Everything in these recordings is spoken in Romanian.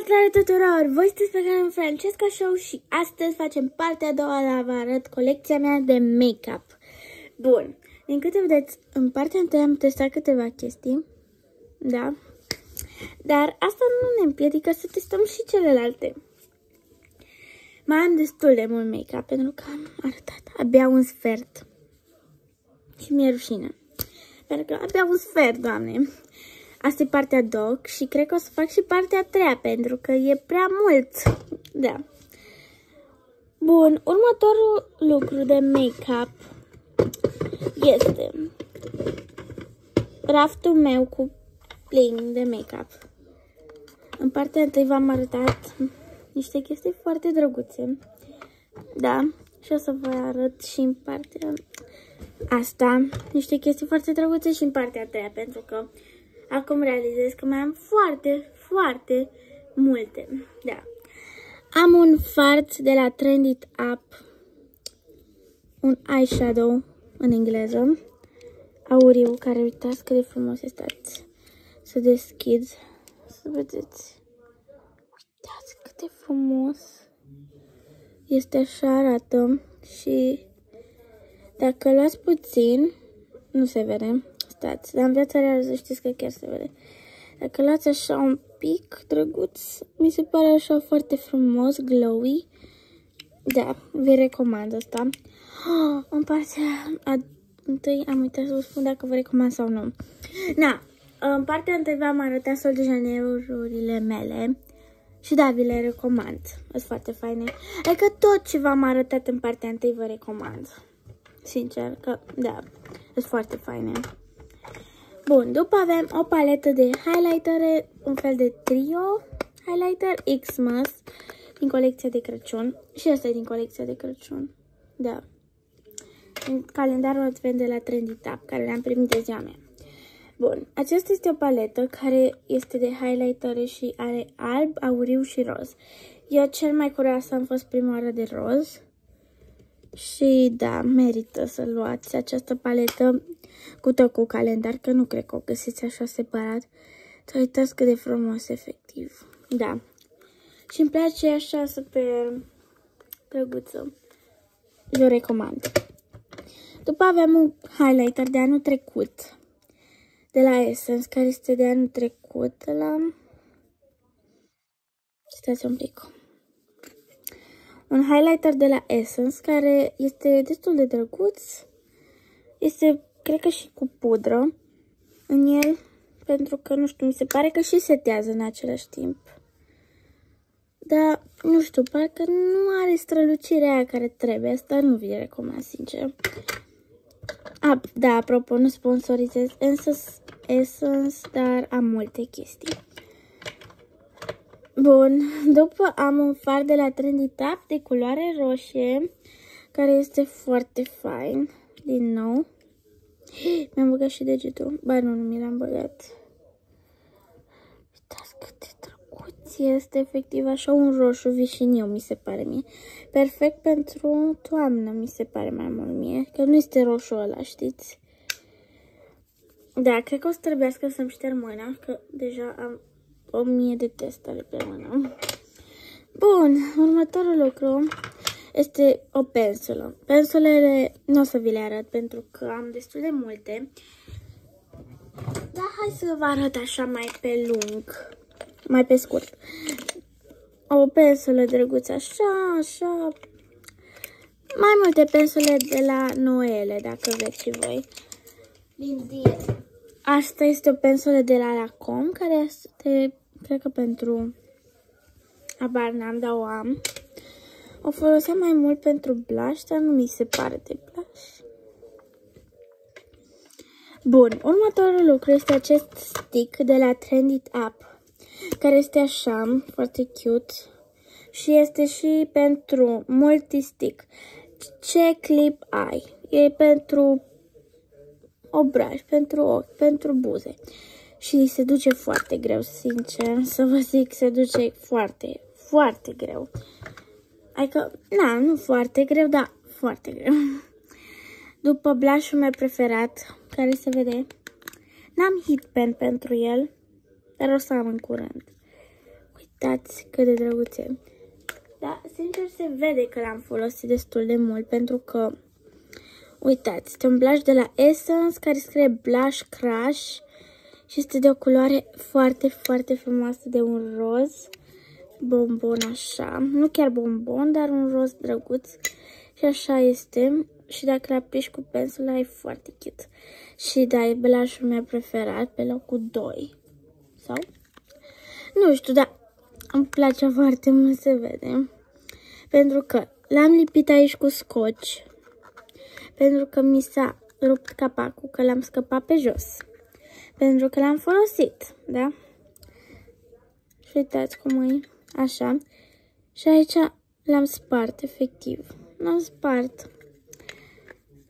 Salutare tuturor! Voi sunteți pe canalul Francesca Show și astăzi facem partea a doua la vă arăt colecția mea de make-up. Bun, din câte vedeți, în partea întâi am testat câteva chestii, da? Dar asta nu ne împiedică să testăm și celelalte. Mai am destul de mult make-up pentru că am arătat abia un sfert. Și mi-e rușine. Pentru că abia un sfert, doamne. Asta e partea a doua și cred că o să fac și partea a treia, pentru că e prea mult. Da. Bun, următorul lucru de make-up este raftul meu cu plin de make-up. În partea întâi v-am arătat niște chestii foarte drăguțe. Da, și o să vă arăt și în partea asta niște chestii foarte drăguțe și în partea a treia, pentru că acum realizez că mai am foarte multe. Da. Am un fard de la Trend It Up, un eyeshadow în engleză, auriu, care uitați cât de frumos este. Să deschid, să vedeți. Uitați cât de frumos este, așa arată. Și dacă luați puțin, nu se vede. Stați, dar în viața reală să știți că chiar se vede. Dacă luați așa un pic drăguț, mi se pare așa foarte frumos, glowy. Da, vă recomand asta. În partea întâi am uitat să vă spun dacă vă recomand sau nu. Na, în partea întâi v-am arătat Sol de Janeiro-urile mele. Și da, vi le recomand. Sunt foarte faine. Adică tot ce v-am arătat în partea întâi vă recomand. Sincer, că da, sunt foarte faine. Bun, după avem o paletă de highlightere, un fel de trio highlighter Xmas din colecția de Crăciun. Și asta e din colecția de Crăciun. Da. În calendarul advent de la Trend It Up, care le-am primit de ziua mea. Bun, aceasta este o paletă care este de highlightere și are alb, auriu și roz. Eu cel mai curioasă am fost prima oară de roz. Și da, merită să luați această paletă cu calendar, că nu cred că o găsiți așa separat. Să uitați cât de frumos, efectiv. Da. Și îmi place așa super drăguță. Eu recomand. După avem un highlighter de anul trecut, de la Essence, care este de anul trecut, la... Stați un pic. Un highlighter de la Essence, care este destul de drăguț. Este, cred că și cu pudră în el, pentru că, nu știu, mi se pare că și setează în același timp. Dar, nu știu, parcă nu are strălucirea aia care trebuie. Asta nu vi recomand, sincer. Da, apropo, nu sponsorizez Essence, dar am multe chestii. Bun, după am un far de la Trend It Up de culoare roșie, care este foarte fain, din nou. Mi-am băgat și degetul, ba nu mi l-am băgat. Uitați cât de drăguț este, efectiv, așa un roșu vișiniu, mi se pare mie. Perfect pentru toamnă, mi se pare mai mult mie, că nu este roșu ăla, știți? Da, cred că o să trebuiască să-mi șterg mâna, că deja am 1000 de testare pe mână. Bun, următorul lucru este o pensulă. Pensulele nu o să vi le arăt pentru că am destul de multe. Dar hai să vă arăt așa mai pe lung, mai pe scurt. O pensulă drăguță așa. Mai multe pensule de la Noele, dacă vreți și voi. Asta este o pensulă de la Lacom, care este, cred că pentru, abar n-am, dar o am. O foloseam mai mult pentru blush, dar nu mi se pare de blush. Bun, următorul lucru este acest stick de la Trend It Up, care este așa, foarte cute. Și este și pentru multi-stick. Ce clip ai? E pentru obraj, pentru ochi, pentru buze. Și se duce foarte greu, sincer, să vă zic, se duce foarte greu. Adică, na, nu foarte greu, dar foarte greu. După blush-ul meu preferat, care se vede, n-am hit pen pentru el, dar o să am în curând. Uitați cât de drăguțe. Dar, sincer, se vede că l-am folosit destul de mult, pentru că, uitați, este un blush de la Essence care scrie Blush Crush și este de o culoare foarte, foarte frumoasă, de un roz bombon așa. Nu chiar bombon, dar un roz drăguț. Și așa este. Și dacă l aplici cu pensula, e foarte cute. Și da, e blush-ul meu preferat pe locul 2. Sau? Nu știu, dar îmi place foarte mult, se vede. Pentru că l-am lipit aici cu scotch. Pentru că mi s-a rupt capacul, că l-am scăpat pe jos. Pentru că l-am folosit, da? Și uitați cum e, așa. Și aici l-am spart, efectiv. L-am spart.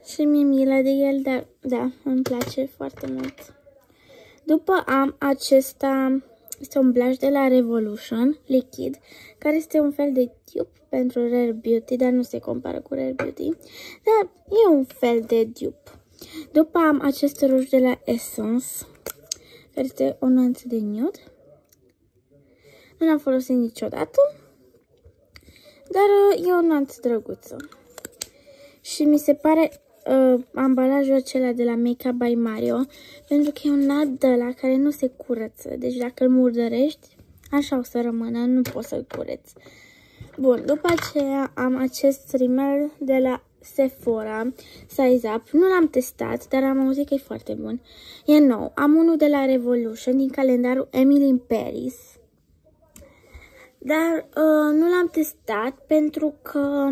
Și mi-e milă de el, dar da, îmi place foarte mult. După am acesta, este un blush de la Revolution, lichid, care este un fel de dupe pentru Rare Beauty, dar nu se compară cu Rare Beauty, dar e un fel de dupe. După am acest ruj de la Essence, care este o nuanță de nude. Nu l-am folosit niciodată, dar e o nuanță drăguță. Și mi se pare ambalajul acela de la Makeup by Mario, pentru că e un nat de ăla care nu se curăță. Deci dacă îl murdărești, așa o să rămână, nu poți să-l cureți. Bun, după aceea am acest rimel de la Sephora, Size Up. Nu l-am testat, dar am auzit că e foarte bun. E nou. Am unul de la Revolution, din calendarul Emily in Paris. Dar nu l-am testat pentru că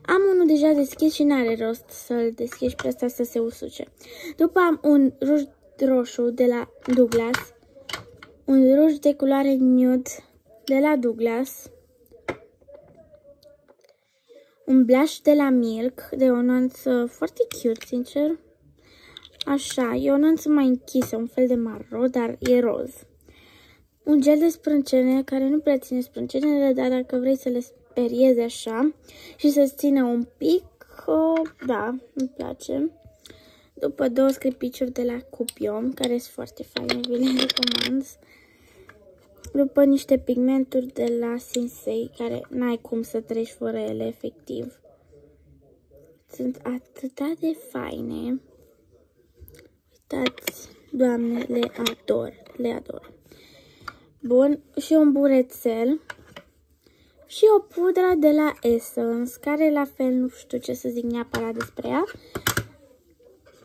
am unul deja deschis și n-are rost să-l deschizi pe asta să se usuce. După am un ruj roșu de la Douglas. Un ruj de culoare nude de la Douglas. Un blush de la Milk, de o nuanță foarte cute, sincer. Așa, e o nuanță mai închisă, un fel de maro, dar e roz. Un gel de sprâncene, care nu prea ține sprâncenele, dar dacă vrei să le speriezi așa și să-ți țină un pic, da, îmi place. După 2 scripiciuri de la Cupion, care sunt foarte faine, vi le recomand. După niște pigmenturi de la Sensei, care n-ai cum să treci fără ele, efectiv. Sunt atât de faine. Uitați, Doamne, le ador, le ador. Bun, și un burețel. Și o pudră de la Essence, care la fel nu știu ce să zic neapărat despre ea.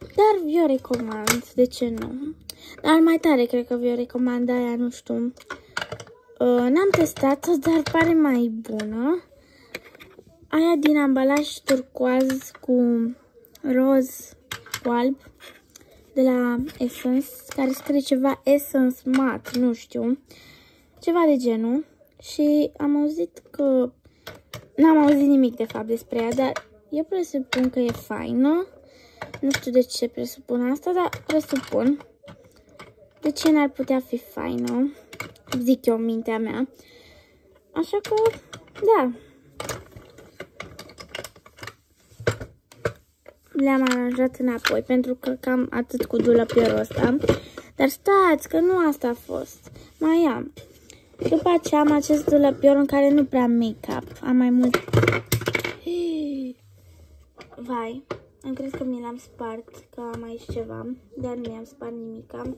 Dar vi-o recomand, de ce nu? Dar mai tare cred că vi-o recomand aia, nu știu. N-am testat-o, dar pare mai bună. Aia din ambalaj turcoaz cu roz cu alb de la Essence, care scrie ceva Essence Matte, nu știu. Ceva de genul. Și am auzit că... N-am auzit nimic de fapt despre ea, dar eu presupun că e faină. Nu știu de ce presupun asta, dar presupun. De ce n-ar putea fi faină? Zic eu în mintea mea. Așa că, da. Le-am aranjat înapoi, pentru că cam atât cu dulăpiorul ăsta. Dar stați, că nu asta a fost. Mai am. După aceea am acest dulăpior în care nu prea am make-up. Am mai mult... Vai, am crezut că mi l-am spart, că am aici ceva, dar nu mi-am spart nimica.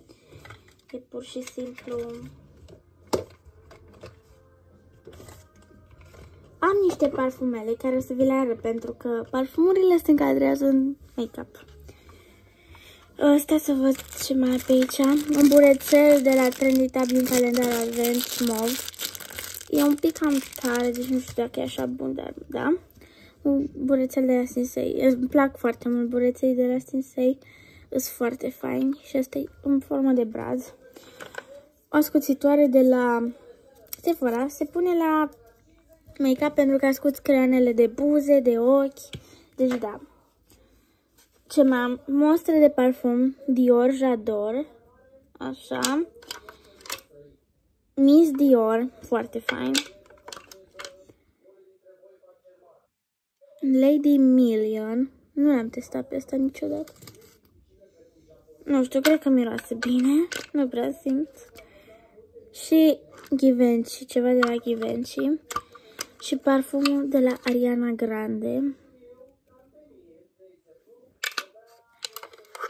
E pur și simplu... Am niște parfumele care o să vi le arăt, pentru că parfumurile se încadrează în make-up. Stai să văd ce mai e pe aici. Un burețel de la Trendy Tab din calendar Advent mauve. E un pic cam tare, deci nu știu dacă e așa bun, dar da. Un burețel de la Sensei. Îmi plac foarte mult bureței de la Sensei. Sunt foarte faini și asta e în formă de braz. O ascuțitoare de la Sephora. Se pune la make-up pentru că ascuți creionele de buze, de ochi. Deci da. Ce mai am? Mostre de parfum Dior J'adore. Așa. Miss Dior. Foarte fain. Lady Million. Nu l-am testat pe asta niciodată. Nu știu, cred că miroase bine. Nu prea simt. Și Givenchy, ceva de la Givenchy și parfumul de la Ariana Grande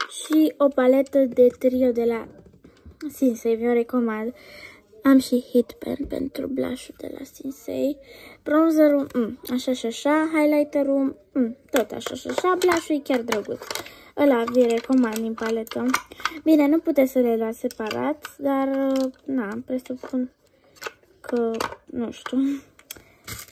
și o paletă de trio de la Sinsei, vi-o recomand. Am și Hit Pen pentru blush-ul de la Sinsei, bronzerul, așa și așa, highlighterul, tot așa și așa, blush-ul e chiar drăguț. Ăla vi recomand din paletă. Bine, nu puteți să le luați separat, dar, na, presupun că, nu știu,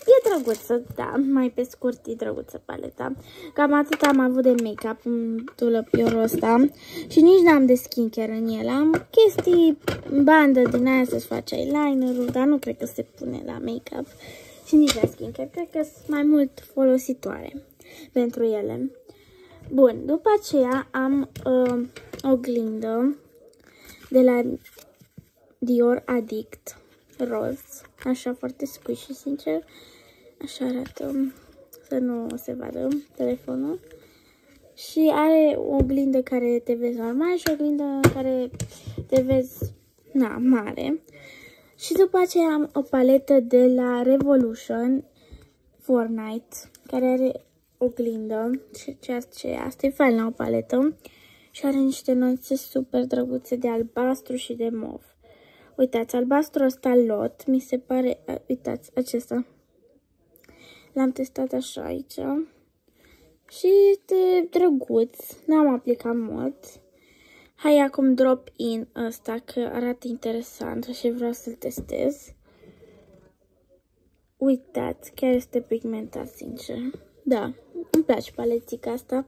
e drăguță, da, mai pe scurt e drăguță paleta. Cam atât am avut de make-up în dulăpiorul ăsta și nici n-am de skincare în el. Am chestii, bandă din aia să-ți faci eyeliner-ul, dar nu cred că se pune la make-up și nici la skincare. Cred că sunt mai mult folositoare pentru ele. Bun, după aceea am o oglindă de la Dior Addict roz, așa foarte squishy, sincer. Așa arată, să nu se vadă telefonul. Și are o oglindă care te vezi normal și o oglindă care te vezi, na, mare. Și după aceea am o paletă de la Revolution Fortnite, care are oglindă și asta e fain la o paletă. Și are niște nuanțe super drăguțe de albastru și de mov. Uitați, albastru ăsta lot, mi se pare, uitați, acesta. L-am testat așa aici. Și este drăguț, n-am aplicat mult. Hai acum drop in ăsta, că arată interesant și vreau să-l testez. Uitați, chiar este pigmentat, sincer. Da, îmi place paletica asta.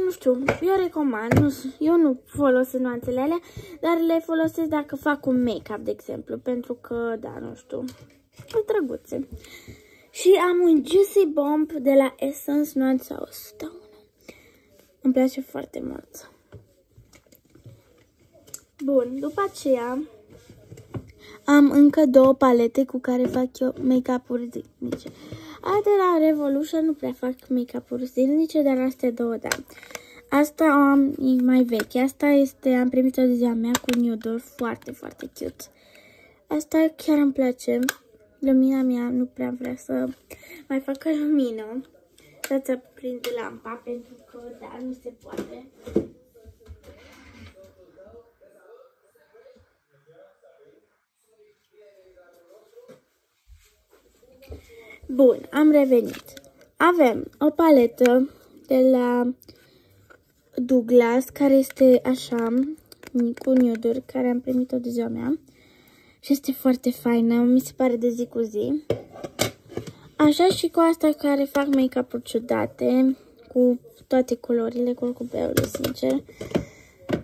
Nu știu, eu recomand, eu nu folosesc nuanțele alea, dar le folosesc dacă fac un make-up, de exemplu, pentru că, da, nu știu, sunt drăguțe. Și am un Juicy Bomb de la Essence nuanța 101. Îmi place foarte mult. Bun, după aceea am încă două palete cu care fac eu make-up-uri zilnice. Aia de la Revolution nu prea fac make-up-uri zilnice, dar astea două, da. Asta am mai veche. Asta este, am primit-o de ziua mea cu nude-uri, foarte, foarte cute. Asta chiar îmi place. Lumina mea nu prea vrea să mai facă lumină. Să-ți aprind lampa, pentru că, da, nu se poate. Bun, am revenit. Avem o paletă de la Douglas, care este așa, cu nude-uri, care am primit-o de ziua mea. Și este foarte faină, mi se pare de zi cu zi. Așa și cu asta care fac make-up-uri ciudate, cu toate culorile, curcubeului, sincer.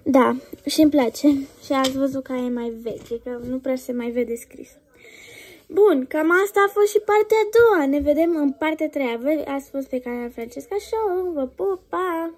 Da, și îmi place. Și ați văzut că e mai veche, că nu prea se mai vede scris. Bun, cam asta a fost și partea a doua. Ne vedem în partea a treia. Ați fost pe canalul Francesca Show. Vă pup, pa!